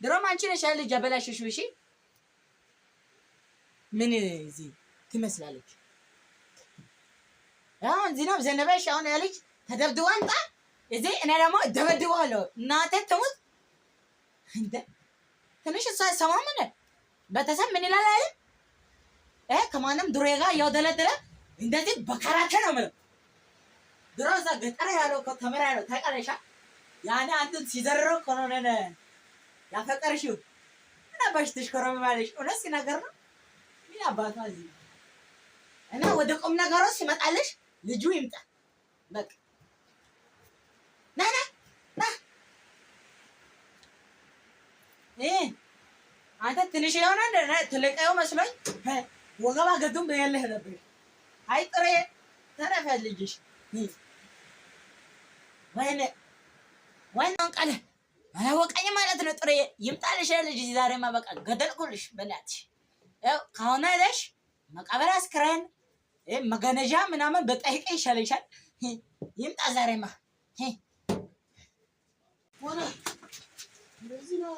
ድሮም አንቺ ነሽ ልጅ አበላሽሽው። እሺ ምን እዚህ ትመስላለች? አሁን ዝናብ ዘነበሽ አሁን ያለች ተደብድባ አንጣ እዚህ እኔ ደግሞ ደበድባለሁ። እናቴ ትሙት እንደ ትንሽ እሷ አይሰማም እንደ ቤተሰብ ምን ይላል አይደል? ከማንም ድሮ ጋር እያወደለደለ እንደዚህ በካራቴ ነው የምለው። ድሮ እዛ ገጠር ያለው እኮ ተምራ ነው ታውቃለሽ። ያኔ አንተን ሲዘረው እኮ ነው ያፈቀርሽው እና ባሽትሽ ኮረመማለሽ። እውነት ሲናገር ነው ምን አባቷ እዚህ እና ወደ ቁም ነገሩ ሲመጣልሽ ልጁ ይምጣ በቃ ና አንተ ትንሽ የሆነ ትልቀው መስሎኝ ወገባ ገዱም በያለህ ነበር። አይ ጥሬ ተረፈ ልጅሽ ወይኔ ዋናውን ቃል አላወቀኝ ማለት ነው። ጥሬ ይምጣልሽ ልጅ ዛሬማ በቃ ገደልኩልሽ በእናትሽ። ያው ካሁን አይደሽ መቃብር አስክረን መገነዣ ምናምን በጠይቀ ይሻለሻል። ይምጣ ዛሬማ ወራ እንደዚህ ነው።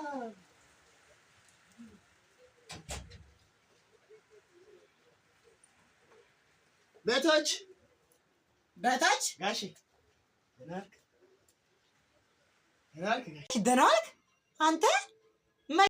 ቤቶች ጋሼ ደህና ዋልክ አንተ?